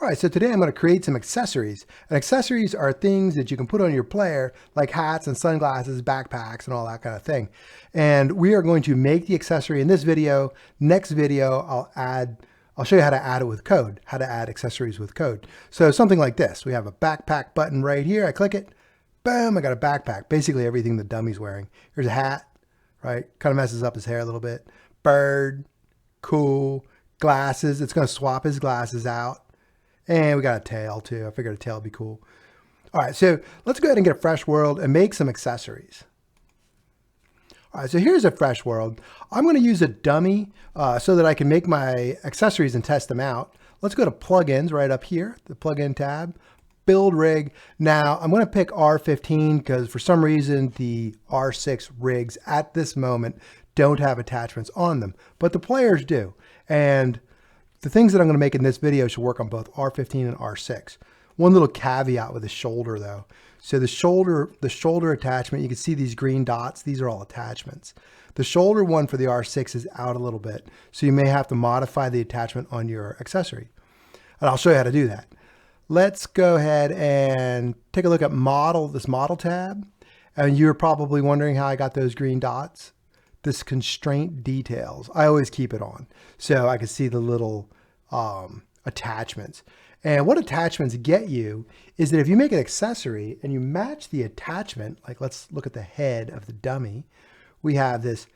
All right, so today I'm going to create some accessories. And accessories are things that you can put on your player, like hats and sunglasses, backpacks, and all that kind of thing. And we are going to make the accessory in this video. Next video, I'll show you how to add it with code, how to add accessories with code. So something like this. We have a backpack button right here. I click it, boom, I got a backpack. Basically everything the dummy's wearing. Here's a hat, right? Kind of messes up his hair a little bit. Bird, cool. Glasses, it's going to swap his glasses out. And we got a tail too. I figured a tail would be cool. All right, so let's go ahead and get a fresh world and make some accessories. All right, so here's a fresh world. I'm going to use a dummy so that I can make my accessories and test them out. Let's go to plugins right up here, the plugin tab, build rig. Now I'm going to pick R15 because for some reason the R6 rigs at this moment don't have attachments on them, but the players do. And the things that I'm going to make in this video should work on both R15 and R6. One little caveat with the shoulder though. So the shoulder attachment, you can see these green dots. These are all attachments. The shoulder one for the R6 is out a little bit. So you may have to modify the attachment on your accessory. And I'll show you how to do that. Let's go ahead and take a look at this model tab. And you're probably wondering how I got those green dots. This constraint details, I always keep it on so I can see the little attachments. And what attachments get you is that if you make an accessory and you match the attachment, like let's look at the head of the dummy, we have this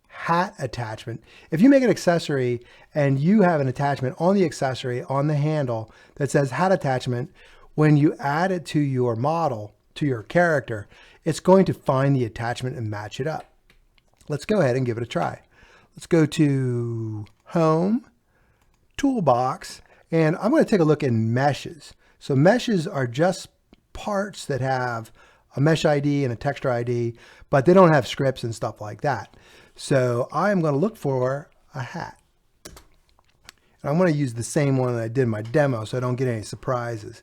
hat attachment. If you make an accessory and you have an attachment on the accessory on the handle that says hat attachment, when you add it to your model, to your character, it's going to find the attachment and match it up. Let's go ahead and give it a try. Let's go to Home, Toolbox, and I'm going to take a look in meshes. So meshes are just parts that have a mesh ID and a texture ID, but they don't have scripts and stuff like that. So I'm going to look for a hat. And I'm going to use the same one that I did in my demo so I don't get any surprises.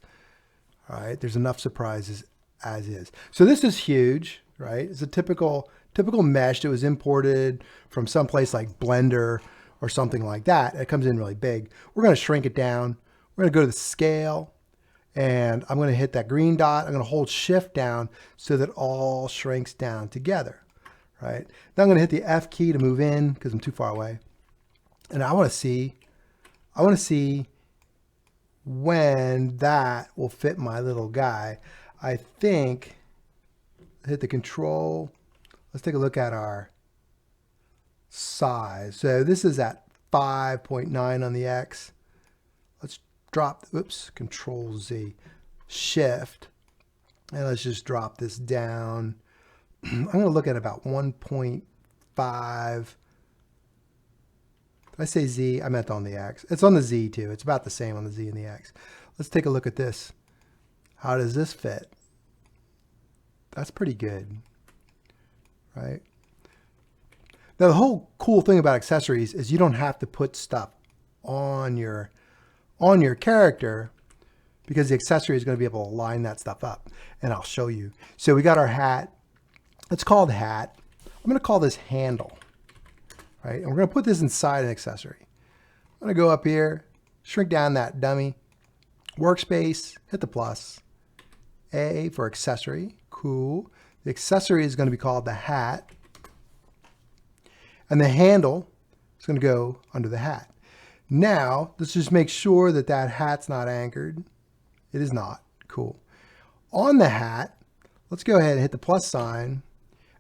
All right, there's enough surprises as is. So this is huge, right? It's a typical mesh that was imported from someplace like Blender or something like that. It comes in really big. We're going to shrink it down. We're going to go to the scale and I'm going to hit that green dot. I'm going to hold shift down so that all shrinks down together, right? Then I'm going to hit the F key to move in because I'm too far away. And I want to see when that will fit my little guy. I think hit the control. Let's take a look at our size. So this is at 5.9 on the X. Let's drop, oops, Control Z, Shift, and let's just drop this down. I'm going to look at about 1.5. Did I say Z? I meant on the X. It's on the Z too. It's about the same on the Z and the X. Let's take a look at this. How does this fit? That's pretty good. Right? Now the whole cool thing about accessories is you don't have to put stuff on your character because the accessory is going to be able to line that stuff up, and I'll show you. So we got our hat. It's called hat. I'm going to call this handle, right? And we're going to put this inside an accessory. I'm going to go up here, shrink down that dummy, workspace, hit the plus, A for accessory, cool. The accessory is going to be called the hat. And the handle is going to go under the hat. Now, let's just make sure that that hat's not anchored. It is not. Cool. On the hat, let's go ahead and hit the plus sign.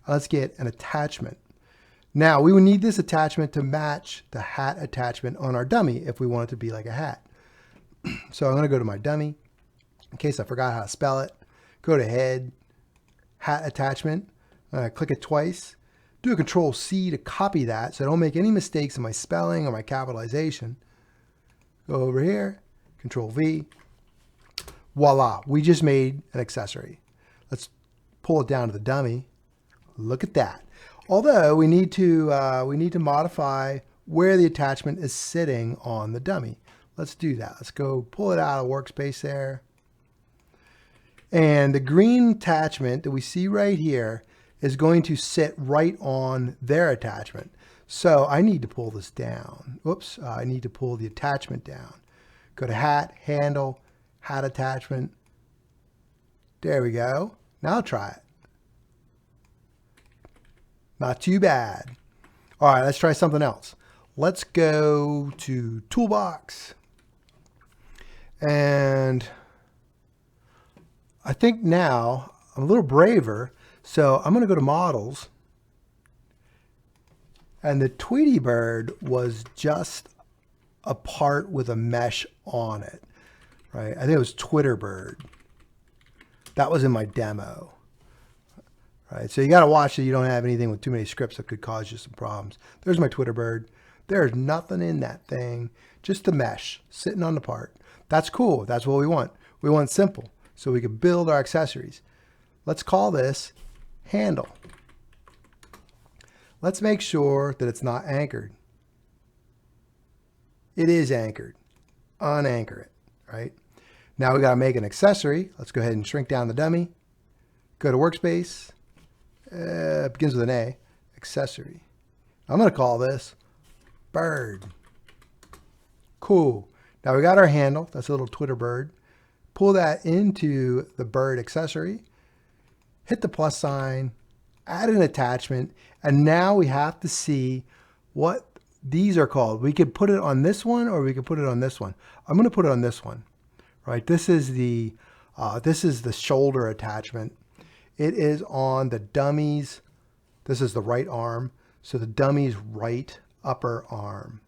Let's get an attachment. Now, we would need this attachment to match the hat attachment on our dummy if we want it to be like a hat. So I'm going to go to my dummy in case I forgot how to spell it. Go to head. Hat attachment, click it twice, do a Control C to copy that so I don't make any mistakes in my spelling or my capitalization. Go over here, Control V, voila, we just made an accessory. Let's pull it down to the dummy. Look at that. Although we need to modify where the attachment is sitting on the dummy. Let's do that. Let's go pull it out of workspace there. And the green attachment that we see right here is going to sit right on their attachment. So I need to pull this down. Whoops, I need to pull the attachment down. Go to hat, handle, hat attachment. There we go. Now try it. Not too bad. All right, let's try something else. Let's go to Toolbox. And I think now I'm a little braver. So I'm going to go to Models. And the Tweety Bird was just a part with a mesh on it, right? I think it was Twitter Bird. That was in my demo, right? So you got to watch that you don't have anything with too many scripts that could cause you some problems. There's my Twitter Bird. There's nothing in that thing, just the mesh sitting on the part. That's cool. That's what we want. We want simple, so we can build our accessories. Let's call this handle. Let's make sure that it's not anchored. It is anchored. Unanchor it, right? Now we got to make an accessory. Let's go ahead and shrink down the dummy. Go to Workspace. It begins with an A. Accessory. I'm going to call this Bird. Cool. Now we got our handle. That's a little Twitter bird. Pull that into the bird accessory. Hit the plus sign. Add an attachment. And now we have to see what these are called. We could put it on this one or we could put it on this one. I'm going to put it on this one, right? This is the shoulder attachment. It is on the dummy's, this is the right arm. So the dummy's right upper arm,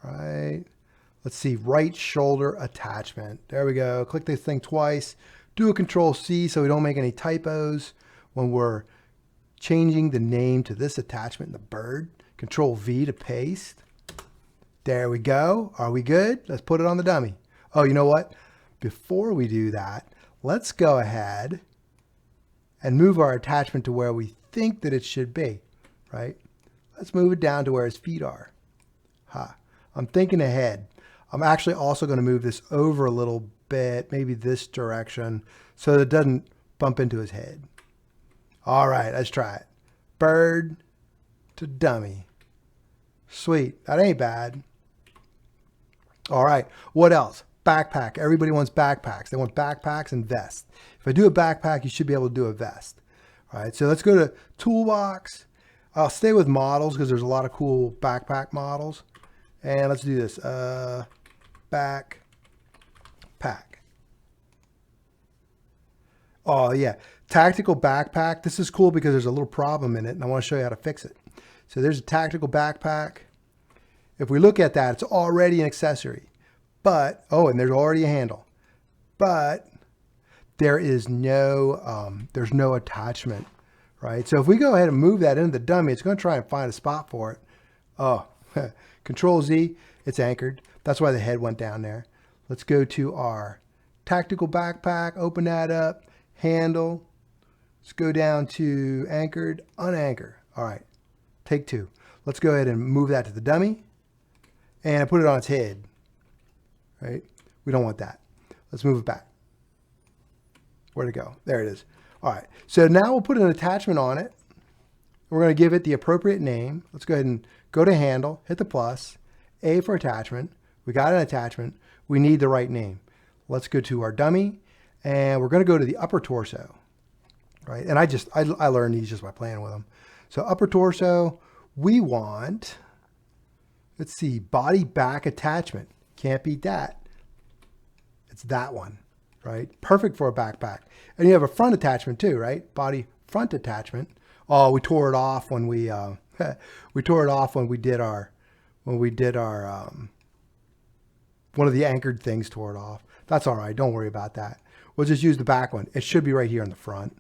right? Let's see, right shoulder attachment. There we go. Click this thing twice. Do a Control C so we don't make any typos when we're changing the name to this attachment in the bird. Control V to paste. There we go. Are we good? Let's put it on the dummy. Oh, you know what? Before we do that, let's go ahead and move our attachment to where we think that it should be, right? Let's move it down to where his feet are. I'm thinking ahead. I'm actually also going to move this over a little bit, maybe this direction, so that it doesn't bump into his head. All right, let's try it. Bird to dummy. Sweet. That ain't bad. All right. What else? Backpack. Everybody wants backpacks. They want backpacks and vests. If I do a backpack, you should be able to do a vest. All right. So let's go to Toolbox. I'll stay with models because there's a lot of cool backpack models. And let's do this. Backpack. Oh, yeah. Tactical backpack. This is cool because there's a little problem in it, and I want to show you how to fix it. So there's a tactical backpack. If we look at that, it's already an accessory. But, oh, and there's already a handle. But there is no, there's no attachment, right? So if we go ahead and move that into the dummy, it's going to try and find a spot for it. Oh, Control Z, it's anchored. That's why the head went down there. Let's go to our tactical backpack, open that up, handle. Let's go down to anchored, unanchor. All right, take two. Let's go ahead and move that to the dummy and put it on its head, right? We don't want that. Let's move it back. Where'd it go? There it is. All right, so now we'll put an attachment on it. We're going to give it the appropriate name. Let's go ahead and go to handle, hit the plus, A for attachment. We got an attachment. We need the right name. Let's go to our dummy and we're going to go to the upper torso, right? And I learned these just by playing with them. So upper torso, we want, let's see, body back attachment. Can't beat that. It's that one, right? Perfect for a backpack. And you have a front attachment too, right? Body front attachment. Oh, we tore it off when we tore it off when we did our one of the anchored things tore it off. That's all right. Don't worry about that. We'll just use the back one. It should be right here in the front.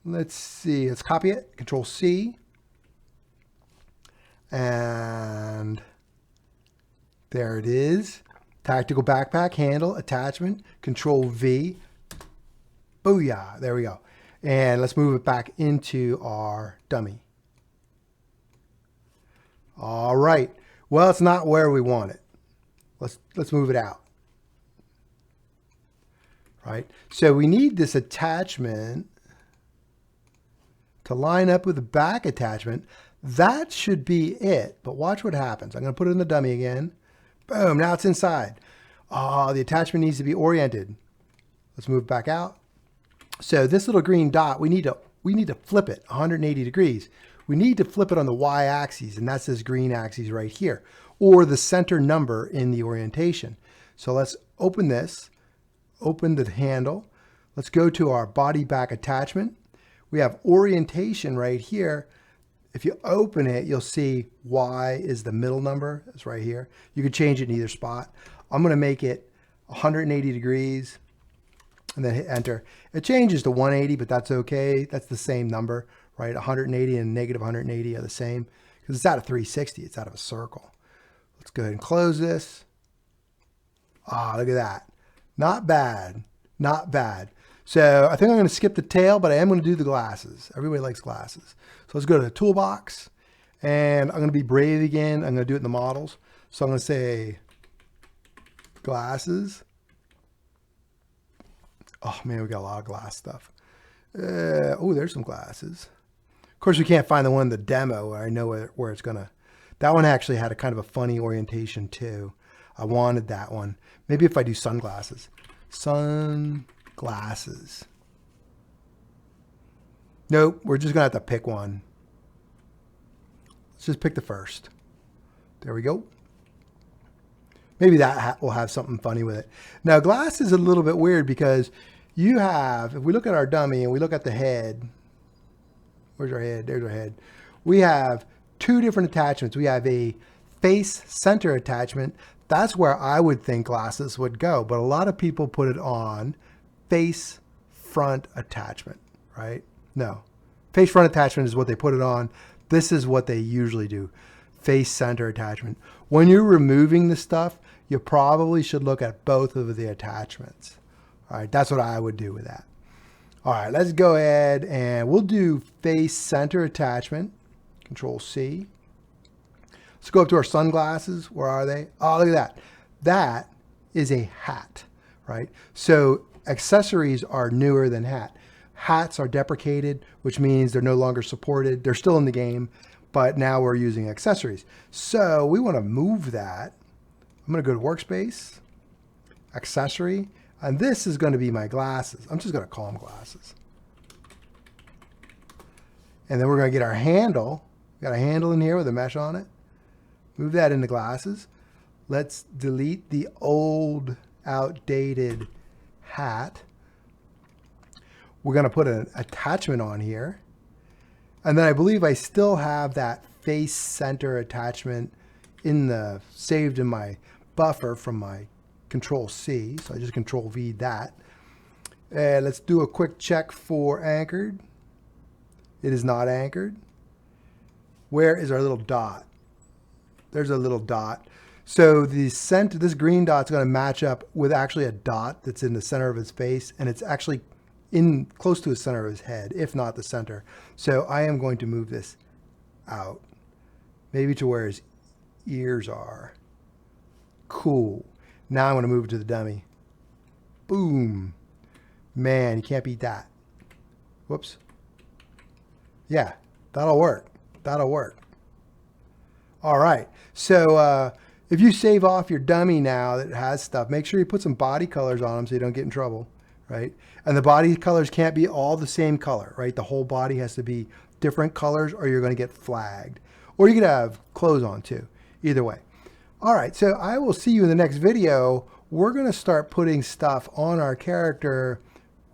Let's see. Let's copy it. Control C. And there it is. Tactical backpack, handle, attachment, Control V. Booyah. There we go. And let's move it back into our dummy. All right. Well, it's not where we want it. Let's move it out. Right? So we need this attachment to line up with the back attachment. That should be it. But watch what happens. I'm going to put it in the dummy again. Boom, now it's inside. Oh, the attachment needs to be oriented. Let's move back out. So this little green dot, we need to flip it 180 degrees. We need to flip it on the y-axis, and that's this green axis right here, or the center number in the orientation. So let's open this, open the handle. Let's go to our body back attachment. We have orientation right here. If you open it, you'll see Y is the middle number. It's right here. You could change it in either spot. I'm going to make it 180 degrees and then hit enter. It changes to 180, but that's okay. That's the same number, right? 180 and negative 180 are the same because it's out of 360. It's out of a circle. Let's go ahead and close this. Ah, look at that. Not bad. Not bad. So I think I'm going to skip the tail, but I am going to do the glasses. Everybody likes glasses. So let's go to the toolbox, and I'm going to be brave again. I'm going to do it in the models. So I'm going to say glasses. Oh man, we got a lot of glass stuff. Oh, there's some glasses. Of course, we can't find the one in the demo where I know where it's going to. That one actually had a kind of a funny orientation too. I wanted that one. Maybe if I do sunglasses. Sunglasses. Nope, we're just gonna have to pick one. Let's just pick the first. There we go. Maybe that will have something funny with it. Now glass is a little bit weird because you have, if we look at our dummy and we look at the head, where's our head? There's our head. We have two different attachments. We have a face center attachment. That's where I would think glasses would go, but a lot of people put it on face front attachment, right? No, face front attachment is what they put it on. This is what they usually do, face center attachment. When you're removing the stuff, you probably should look at both of the attachments. All right, that's what I would do with that. All right, let's go ahead and we'll do face center attachment, Control C. Let's go up to our sunglasses. Where are they? Oh, look at that. That is a hat, right? So accessories are newer than hat. Hats are deprecated, which means they're no longer supported. They're still in the game, but now we're using accessories. So we want to move that. I'm going to go to Workspace, Accessory, and this is going to be my glasses. I'm just going to call them glasses. And then we're going to get our handle. Got a handle in here with a mesh on it. Move that into glasses. Let's delete the old, outdated hat. We're going to put an attachment on here. And then I believe I still have that face center attachment saved in my buffer from my Control C. So I just Control V that. Let's do a quick check for anchored. It is not anchored. Where is our little dot? There's a little dot. So this green dot is going to match up with actually a dot that's in the center of his face, and it's actually in close to the center of his head, if not the center. So I am going to move this out, maybe to where his ears are. Cool. Now I'm going to move it to the dummy. Boom. Man, you can't beat that. Whoops. Yeah, that'll work. That'll work. All right. So if you save off your dummy now that has stuff, make sure you put some body colors on them so you don't get in trouble, right? And the body colors can't be all the same color, right? The whole body has to be different colors or you're going to get flagged. Or you could have clothes on too. Either way. All right. So I will see you in the next video. We're going to start putting stuff on our character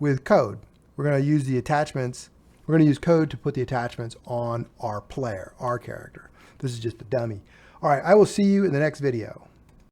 with code. We're going to use the attachments. We're going to use code to put the attachments on our player, our character. This is just a dummy. All right, I will see you in the next video.